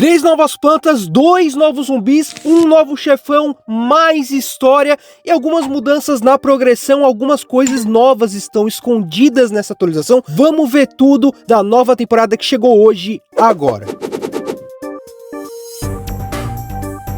3 novas plantas, 2 novos zumbis, um novo chefão, mais história e algumas mudanças na progressão, algumas coisas novas estão escondidas nessa atualização. Vamos ver tudo da nova temporada que chegou hoje, agora.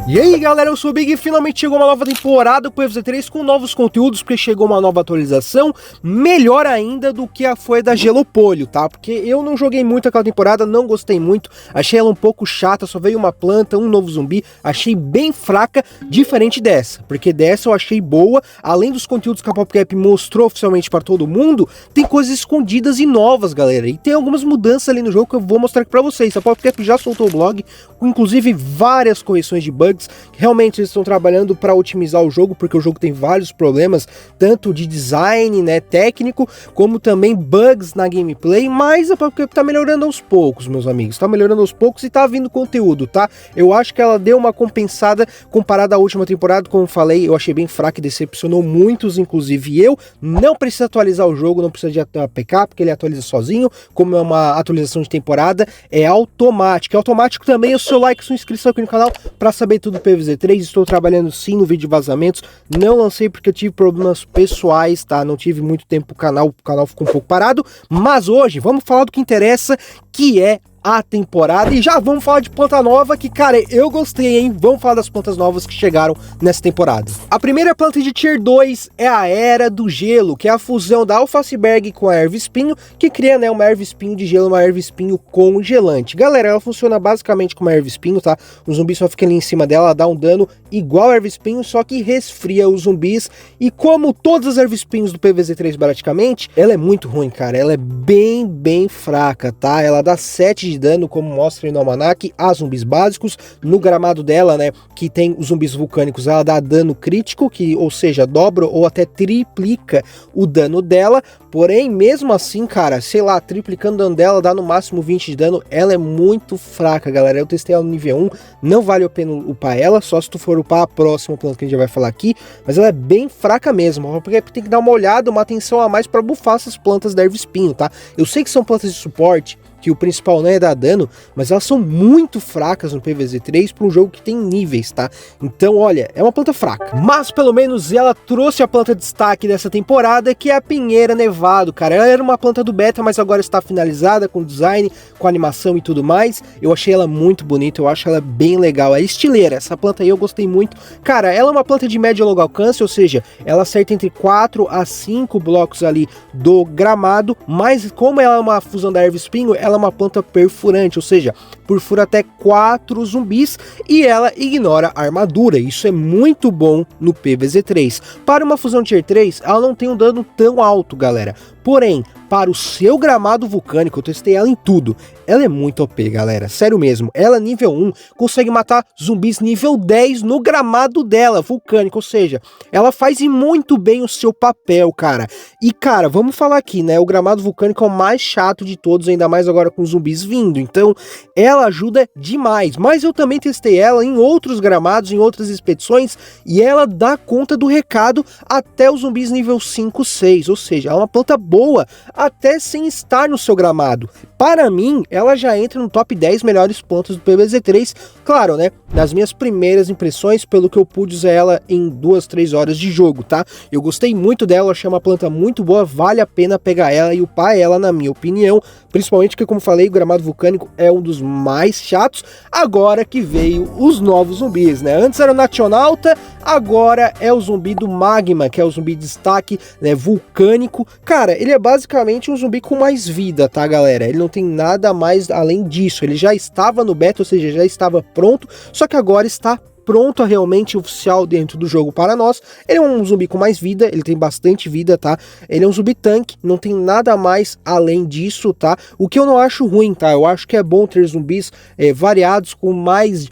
E aí galera, eu sou o Big e finalmente chegou uma nova temporada com o PvZ3 com novos conteúdos, porque chegou uma nova atualização, melhor ainda do que a foi da Gelopolho, tá? Porque eu não joguei muito aquela temporada, não gostei muito, achei ela um pouco chata, só veio uma planta, um novo zumbi, achei bem fraca, diferente dessa, porque dessa eu achei boa, além dos conteúdos que a PopCap mostrou oficialmente para todo mundo, tem coisas escondidas e novas, galera, e tem algumas mudanças ali no jogo que eu vou mostrar aqui pra vocês. A PopCap já soltou o blog, com inclusive várias correções de bugs. Realmente eles estão trabalhando para otimizar o jogo, porque o jogo tem vários problemas, tanto de design, né, técnico, como também bugs na gameplay, mas a PopCap tá melhorando aos poucos, meus amigos, tá melhorando aos poucos e tá vindo conteúdo, tá? Eu acho que ela deu uma compensada comparada à última temporada, como eu falei, eu achei bem fraca e decepcionou muitos, inclusive eu. Não precisa atualizar o jogo, não precisa de APK, porque ele atualiza sozinho, como é uma atualização de temporada, é automático. É automático também o seu like e sua inscrição aqui no canal para saber tudo do PvZ3, estou trabalhando sim no vídeo de vazamentos, não lancei porque eu tive problemas pessoais, tá? Não tive muito tempo o canal ficou um pouco parado, mas hoje vamos falar do que interessa, que é a temporada, e já vamos falar de planta nova, que cara, eu gostei, hein? Vamos falar das plantas novas que chegaram nessa temporada. A primeira planta de Tier 2 é a Era do Gelo, que é a fusão da Alfaceberg com a erva espinho, que cria, né, uma erva espinho de gelo, uma erva espinho congelante. Galera, ela funciona basicamente como uma erva espinho, tá? O zumbi só fica ali em cima dela, dá um dano igual a erva espinho, só que resfria os zumbis, e como todas as ervas espinhos do PvZ3 praticamente, ela é muito ruim, cara, ela é bem fraca, tá? Ela dá 7 de dano, como mostra no almanac, a zumbis básicos. No gramado dela, né, que tem os zumbis vulcânicos, ela dá dano crítico, que, ou seja, dobra ou até triplica o dano dela. Porém, mesmo assim, cara, sei lá, triplicando o dano dela, dá no máximo 20 de dano. Ela é muito fraca, galera. Eu testei ela no nível 1, não vale a pena upar ela, só se tu for upar a próxima planta que a gente já vai falar aqui, mas ela é bem fraca mesmo, porque tem que dar uma olhada, uma atenção a mais para bufar essas plantas da erva espinho, tá? Eu sei que são plantas de suporte, que o principal não é dar dano, mas elas são muito fracas no PvZ3 para um jogo que tem níveis, tá? Então, olha, é uma planta fraca. Mas, pelo menos, ela trouxe a planta de destaque dessa temporada, que é a Pinheira Nevado, cara. Ela era uma planta do beta, mas agora está finalizada com design, com animação e tudo mais. Eu achei ela muito bonita, eu acho ela bem legal. É estileira, essa planta aí eu gostei muito. Cara, ela é uma planta de médio a longo alcance, ou seja, ela acerta entre 4 a 5 blocos ali do gramado, mas como ela é uma fusão da erva espinho, ela é uma planta perfurante, ou seja, perfura até 4 zumbis e ela ignora a armadura. Isso é muito bom no PvZ3. Para uma fusão Tier 3, ela não tem um dano tão alto, galera. Porém, para o seu gramado vulcânico, eu testei ela em tudo. Ela é muito OP, galera. Sério mesmo. Ela, nível 1, consegue matar zumbis nível 10 no gramado dela, vulcânico. Ou seja, ela faz muito bem o seu papel, cara. E, cara, vamos falar aqui, né? O gramado vulcânico é o mais chato de todos, ainda mais agora com zumbis vindo. Então, ela ajuda demais. Mas eu também testei ela em outros gramados, em outras expedições, e ela dá conta do recado até os zumbis nível 5, 6. Ou seja, ela é uma planta boa, até sem estar no seu gramado. Para mim, ela já entra no top 10 melhores plantas do PvZ3, claro, né, nas minhas primeiras impressões, pelo que eu pude usar ela em 2, 3 horas de jogo, tá? Eu gostei muito dela, achei uma planta muito boa, vale a pena pegar ela e upar ela, na minha opinião, principalmente porque, como falei, o gramado vulcânico é um dos mais chatos, agora que veio os novos zumbis, né? Antes era o Nationalta, agora é o zumbi do Magma, que é o zumbi de destaque, né, vulcânico. Cara, ele é basicamente um zumbi com mais vida, tá, galera? Ele não tem nada mais além disso. Ele já estava no beta, ou seja, já estava pronto, só que agora está pronto a realmente oficial dentro do jogo para nós. Ele é um zumbi com mais vida, ele tem bastante vida, tá? Ele é um zumbi tanque, não tem nada mais além disso, tá? O que eu não acho ruim, tá? Eu acho que é bom ter zumbis variados com mais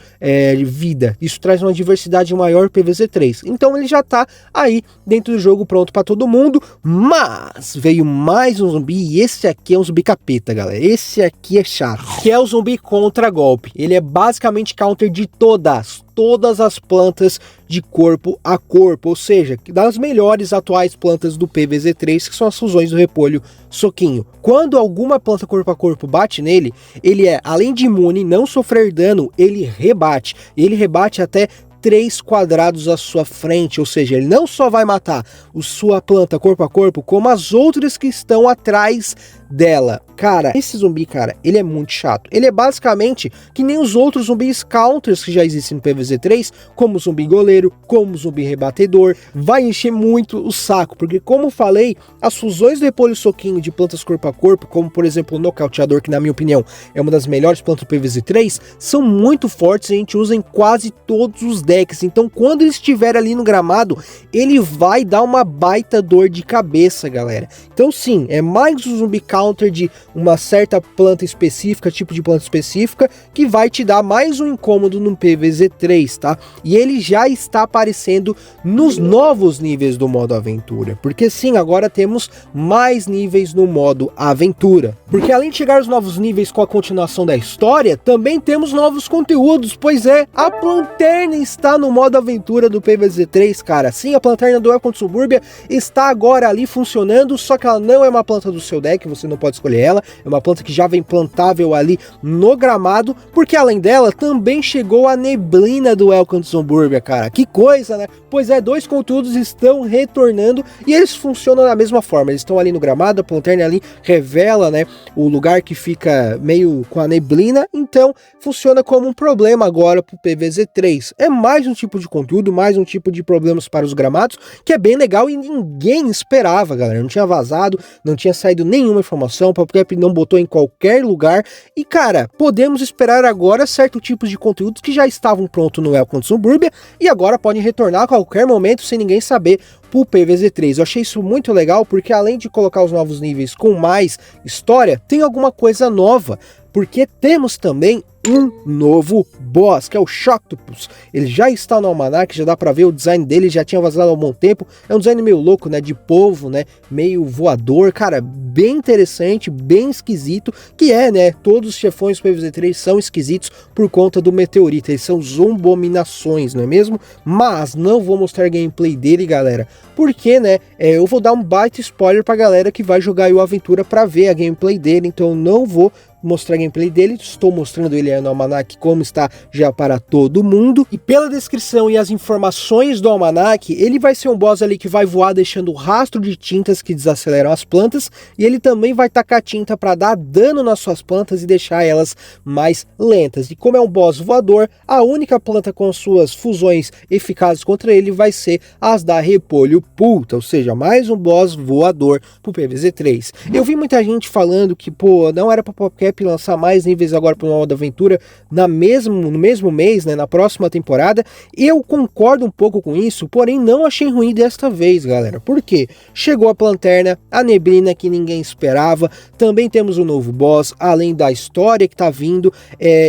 vida. Isso traz uma diversidade maior PvZ3. Então ele já tá aí dentro do jogo pronto para todo mundo, mas veio mais um zumbi e esse aqui é um zumbi capeta, galera. Esse aqui é chato, que é o zumbi contra golpe. Ele é basicamente counter de todas todas as plantas de corpo a corpo, ou seja, das melhores atuais plantas do PVZ3, que são as fusões do repolho soquinho. Quando alguma planta corpo a corpo bate nele, ele além de imune, não sofrer dano, ele rebate. Ele rebate até 3 quadrados à sua frente, ou seja, ele não só vai matar a sua planta corpo a corpo, como as outras que estão atrás dela. Cara, esse zumbi, cara, ele é muito chato. Ele é basicamente que nem os outros zumbis counters que já existem no PVZ3, como o zumbi goleiro, como o zumbi rebatedor. Vai encher muito o saco, porque como falei, as fusões do repolho soquinho de plantas corpo a corpo, como por exemplo o nocauteador, que na minha opinião é uma das melhores plantas do PVZ3, são muito fortes e a gente usa em quase todos os decks. Então quando ele estiver ali no gramado, ele vai dar uma baita dor de cabeça, galera. Então sim, é mais um zumbi counter de uma certa planta específica, tipo de planta específica, que vai te dar mais um incômodo no PVZ3, tá? E ele já está aparecendo nos novos níveis do modo aventura, porque sim, agora temos mais níveis no modo aventura. Porque além de chegar os novos níveis com a continuação da história, também temos novos conteúdos, pois a Planterna está no modo aventura do PVZ3, cara. Sim, a Planterna do Welcome to Suburbia está agora ali funcionando, só que ela não é uma planta do seu deck, você não pode escolher ela, é uma planta que já vem plantável ali no gramado, porque além dela também chegou a neblina do Welcome to Suburbia, cara. Que coisa, né? Pois dois conteúdos estão retornando e eles funcionam da mesma forma, eles estão ali no gramado, a Planterna ali revela, né, o lugar que fica meio com a neblina, então funciona como um problema agora pro PVZ3. É mais um tipo de conteúdo, mais um tipo de problemas para os gramados, que é bem legal e ninguém esperava, galera. Não tinha vazado, não tinha saído nenhuma informação, o PopCap não botou em qualquer lugar. E cara, podemos esperar agora certos tipos de conteúdos que já estavam prontos no Welcome to Suburbia e agora podem retornar a qualquer momento sem ninguém saber pro PVZ3. Eu achei isso muito legal porque além de colocar os novos níveis com mais história, tem alguma coisa nova, porque temos também um novo boss, que é o Shocktopus. Ele já está no Almanac, já dá pra ver o design dele, já tinha vazado há um bom tempo. É um design meio louco, né, de polvo, né, meio voador, cara, bem interessante, bem esquisito, que né, todos os chefões do PVZ3 são esquisitos por conta do meteorito, eles são zombominações, não é mesmo? Mas não vou mostrar gameplay dele, galera, porque, né, eu vou dar um baita spoiler pra galera que vai jogar o Aventura pra ver a gameplay dele, então eu não vou mostrar gameplay dele, estou mostrando ele aí no Almanac como está já para todo mundo, e pela descrição e as informações do Almanac, ele vai ser um boss ali que vai voar deixando rastro de tintas que desaceleram as plantas, e ele também vai tacar tinta para dar dano nas suas plantas e deixar elas mais lentas. E como é um boss voador, a única planta com suas fusões eficazes contra ele vai ser as da Repolho Pulta, ou seja, mais um boss voador pro PVZ3. Eu vi muita gente falando que, pô, não era para PopCap lançar mais níveis agora para o modo aventura no mesmo mês, né, na próxima temporada. Eu concordo um pouco com isso, porém não achei ruim desta vez, galera. Por quê? Chegou a Planterna, a neblina que ninguém esperava, também temos um novo boss, além da história que tá vindo,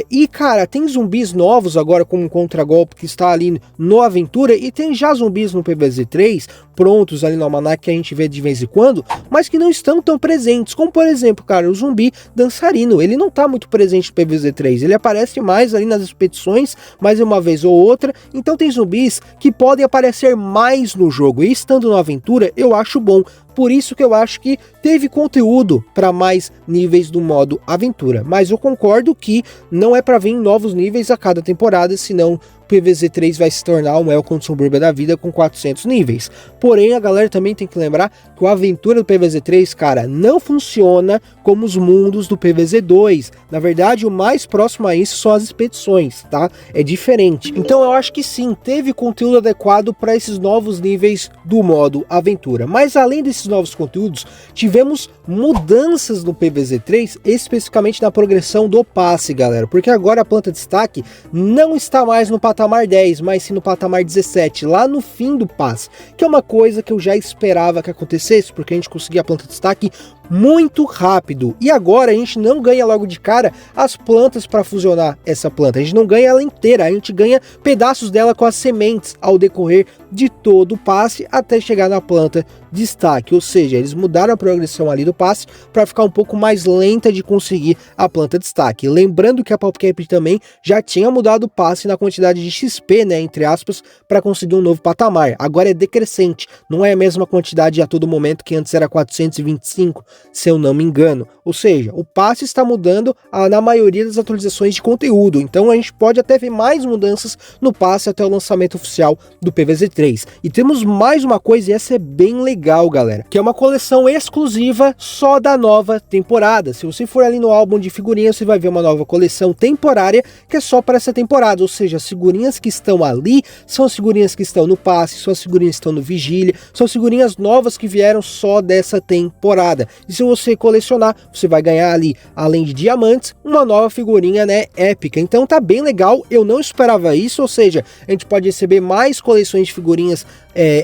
e cara, tem zumbis novos agora como um contragolpe que está ali no Aventura, e tem já zumbis no PVZ3 prontos ali no Almanac que a gente vê de vez em quando, mas que não estão tão presentes, como por exemplo, cara, o zumbi dançarino. Ele não tá muito presente no PVZ3, ele aparece mais ali nas expedições, mais uma vez ou outra, então tem zumbis que podem aparecer mais no jogo, e estando na aventura eu acho bom. Por isso que eu acho que teve conteúdo para mais níveis do modo aventura, mas eu concordo que não é para vir novos níveis a cada temporada, senão o PVZ3 vai se tornar um Welcome to Suburbia da vida com 400 níveis. Porém, a galera também tem que lembrar que a aventura do PVZ3, cara, não funciona como os mundos do PVZ2. Na verdade, o mais próximo a isso são as expedições, tá? É diferente. Então eu acho que sim, teve conteúdo adequado para esses novos níveis do modo aventura. Mas além desses novos conteúdos, tivemos mudanças no PVZ3, especificamente na progressão do passe, galera. Porque agora a planta de destaque não está mais no patamar 10, mas sim no patamar 17, lá no fim do passe, que é uma coisa que eu já esperava que acontecesse, porque a gente conseguia a planta de destaque muito rápido. E agora a gente não ganha logo de cara as plantas para fusionar essa planta, a gente não ganha ela inteira, a gente ganha pedaços dela com as sementes ao decorrer de todo o passe até chegar na planta destaque, ou seja, eles mudaram a progressão ali do passe para ficar um pouco mais lenta de conseguir a planta destaque. Lembrando que a PopCap também já tinha mudado o passe na quantidade de XP, né, entre aspas, para conseguir um novo patamar. Agora é decrescente, não é a mesma quantidade a todo momento que antes era 425, se eu não me engano. Ou seja, o passe está mudando na maioria das atualizações de conteúdo, então a gente pode até ver mais mudanças no passe até o lançamento oficial do PvZ3. E temos mais uma coisa, e essa é bem legal, galera, que é uma coleção exclusiva só da nova temporada. Se você for ali no álbum de figurinhas, você vai ver uma nova coleção temporária que é só para essa temporada, ou seja, as figurinhas que estão ali são as figurinhas que estão no passe, são as figurinhas que estão no Vigília, são as figurinhas novas que vieram só dessa temporada. E se você colecionar, você vai ganhar ali, além de diamantes, uma nova figurinha, né, épica. Então tá bem legal, eu não esperava isso, ou seja, a gente pode receber mais coleções de figurinhas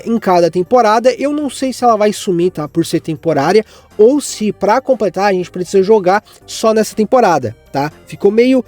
em cada temporada. Eu não sei se ela vai sumir, tá, por ser temporária, ou se para completar a gente precisa jogar só nessa temporada, tá? Ficou meio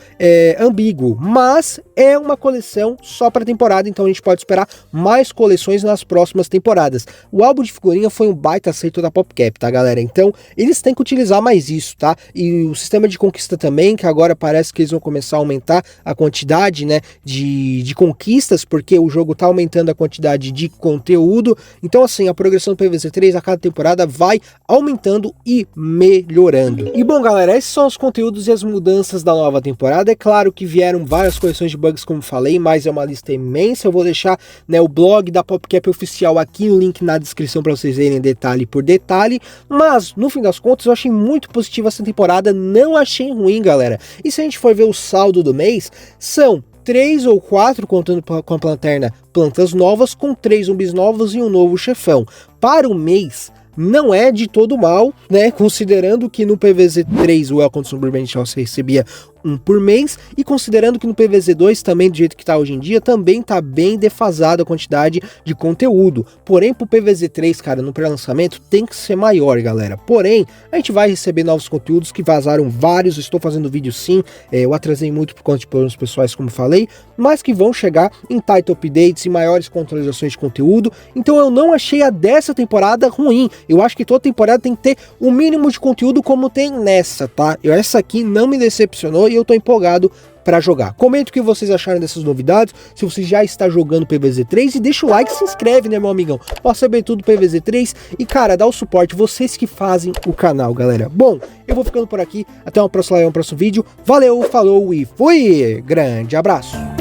ambíguo, mas é uma coleção só para temporada, então a gente pode esperar mais coleções nas próximas temporadas. O álbum de figurinha foi um baita acerto da PopCap, tá, galera? Então eles têm que utilizar mais isso, tá? E o sistema de conquista também, que agora parece que eles vão começar a aumentar a quantidade, né, de conquistas, porque o jogo tá aumentando a quantidade de conteúdo. Então assim, a progressão do PvZ3 a cada temporada vai aumentando e melhorando. E bom, galera, esses são os conteúdos e as mudanças da nova temporada. É claro que vieram várias correções de bugs, como falei, mas é uma lista imensa. Eu vou deixar, né, o blog da PopCap oficial aqui, o link na descrição para vocês verem detalhe por detalhe. Mas no fim das contas eu achei muito positiva essa temporada, não achei ruim, galera. E se a gente for ver o saldo do mês, são 3 ou 4, contando com a lanterna, plantas novas, com 3 zumbis novos e um novo chefão. Para o mês, não é de todo mal, né? Considerando que no PvZ3 o Welcome to Suburban você recebia um por mês, e considerando que no PvZ2 também, do jeito que tá hoje em dia, também tá bem defasada a quantidade de conteúdo. Porém, pro PvZ3, cara, no pré-lançamento tem que ser maior, galera. Porém, a gente vai receber novos conteúdos, que vazaram vários, estou fazendo vídeo sim, eu atrasei muito por conta de problemas pessoais, como falei, mas que vão chegar em title updates e maiores atualizações de conteúdo. Então eu não achei a dessa temporada ruim, eu acho que toda temporada tem que ter o mínimo de conteúdo como tem nessa, tá? Essa aqui não me decepcionou e eu tô empolgado para jogar. Comenta o que vocês acharam dessas novidades, se você já está jogando PvZ3, e deixa o like e se inscreve, né, meu amigão, para saber tudo do PvZ3 e, cara, dá o suporte, vocês que fazem o canal, galera. Bom, eu vou ficando por aqui, até uma próxima live, um próximo vídeo, valeu, falou e fui, grande abraço.